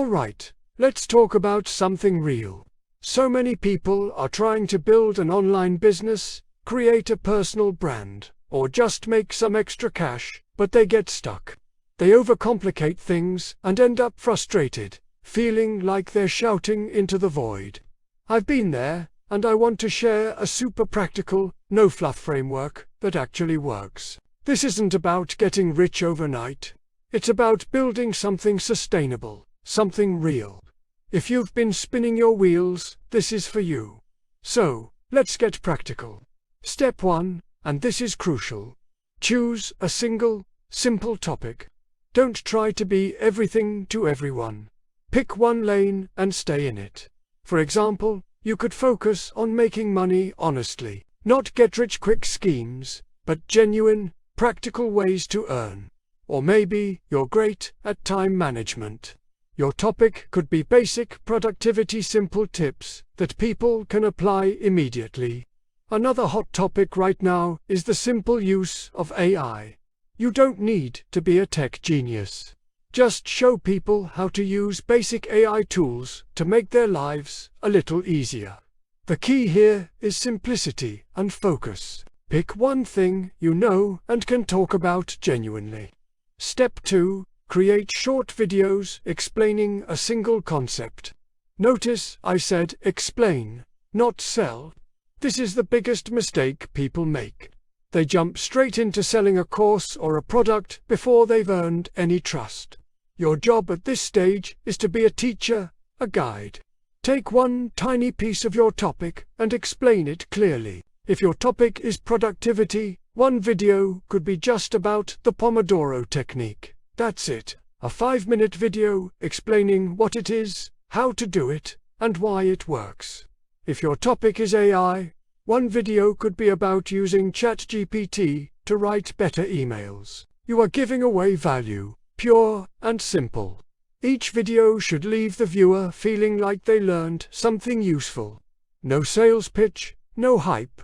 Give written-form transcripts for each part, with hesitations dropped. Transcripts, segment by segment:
Alright, let's talk about something real. So many people are trying to build an online business, create a personal brand, or just make some extra cash, but they get stuck. They overcomplicate things and end up frustrated, feeling like they're shouting into the void. I've been there, and I want to share a super practical, no-fluff framework that actually works. This isn't about getting rich overnight. It's about building something sustainable, something real. If you've been spinning your wheels, this is for you. So, let's get practical. Step 1, and this is crucial. Choose a single, simple topic. Don't try to be everything to everyone. Pick one lane and stay in it. For example, you could focus on making money honestly, not get-rich-quick schemes, but genuine, practical ways to earn. Or maybe you're great at time management. Your topic could be basic productivity simple tips that people can apply immediately. Another hot topic right now is the simple use of AI. You don't need to be a tech genius. Just show people how to use basic AI tools to make their lives a little easier. The key here is simplicity and focus. Pick one thing you know and can talk about genuinely. Step 2. Create short videos explaining a single concept. Notice I said explain, not sell. This is the biggest mistake people make. They jump straight into selling a course or a product before they've earned any trust. Your job at this stage is to be a teacher, a guide. Take one tiny piece of your topic and explain it clearly. If your topic is productivity, one video could be just about the Pomodoro technique. That's it. A 5-minute video explaining what it is, how to do it, and why it works. If your topic is AI, one video could be about using ChatGPT to write better emails. You are giving away value, pure and simple. Each video should leave the viewer feeling like they learned something useful. No sales pitch, no hype.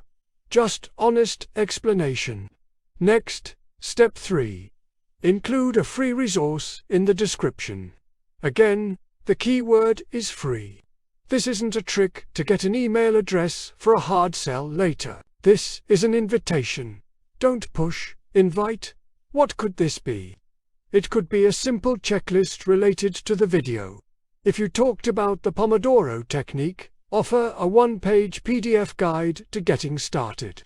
Just honest explanation. Next, step 3. Include a free resource in the description. Again, the key word is free. This isn't a trick to get an email address for a hard sell later. This is an invitation. Don't push, invite. What could this be? It could be a simple checklist related to the video. If you talked about the Pomodoro technique, offer a 1-page PDF guide to getting started.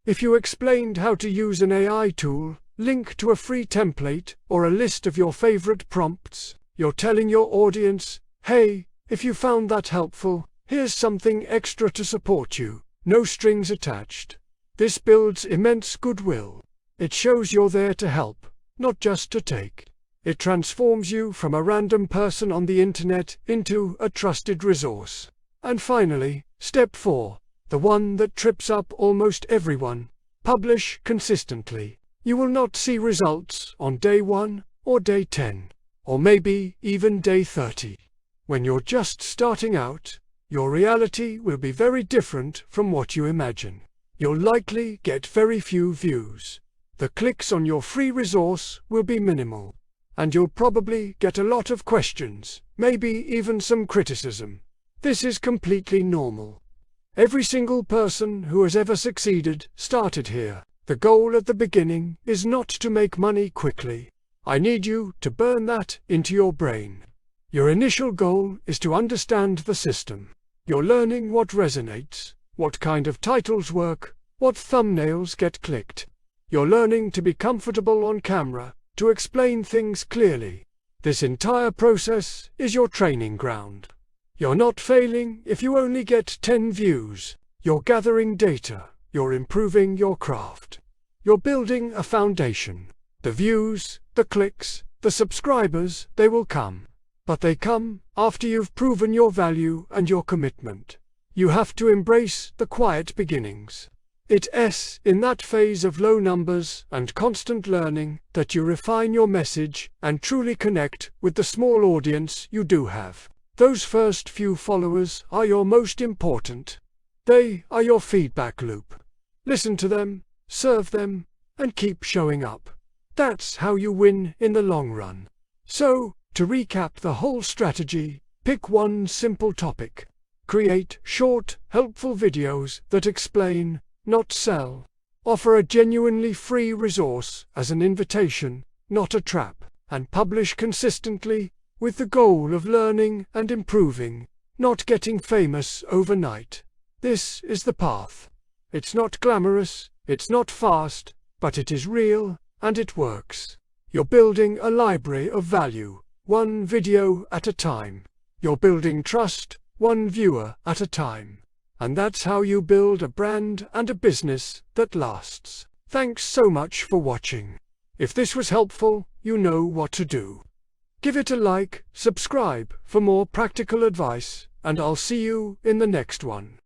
If you explained how to use an AI tool, link to a free template or a list of your favorite prompts. You're telling your audience, hey, if you found that helpful, here's something extra to support you. No strings attached. This builds immense goodwill. It shows you're there to help, not just to take. It transforms you from a random person on the internet into a trusted resource. And finally, step 4, the one that trips up almost everyone. Publish consistently. You will not see results on day 1 or day 10, or maybe even day 30. When you're just starting out, your reality will be very different from what you imagine. You'll likely get very few views. The clicks on your free resource will be minimal. And you'll probably get a lot of questions, maybe even some criticism. This is completely normal. Every single person who has ever succeeded started here. The goal at the beginning is not to make money quickly. I need you to burn that into your brain. Your initial goal is to understand the system. You're learning what resonates, what kind of titles work, what thumbnails get clicked. You're learning to be comfortable on camera, to explain things clearly. This entire process is your training ground. You're not failing if you only get 10 views. You're gathering data. You're improving your craft. You're building a foundation. The views, the clicks, the subscribers, they will come. But they come after you've proven your value and your commitment. You have to embrace the quiet beginnings. It's in that phase of low numbers and constant learning that you refine your message and truly connect with the small audience you do have. Those first few followers are your most important. They are your feedback loop. Listen to them, serve them, and keep showing up. That's how you win in the long run. So, To recap the whole strategy, pick one simple topic. Create short, helpful videos that explain, not sell. Offer a genuinely free resource as an invitation, not a trap. And publish consistently, with the goal of learning and improving, not getting famous overnight. This is the path. It's not glamorous, it's not fast, but it is real, and it works. You're building a library of value, one video at a time. You're building trust, one viewer at a time. And that's how you build a brand and a business that lasts. Thanks so much for watching. If this was helpful, you know what to do. Give it a like, subscribe for more practical advice, and I'll see you in the next one.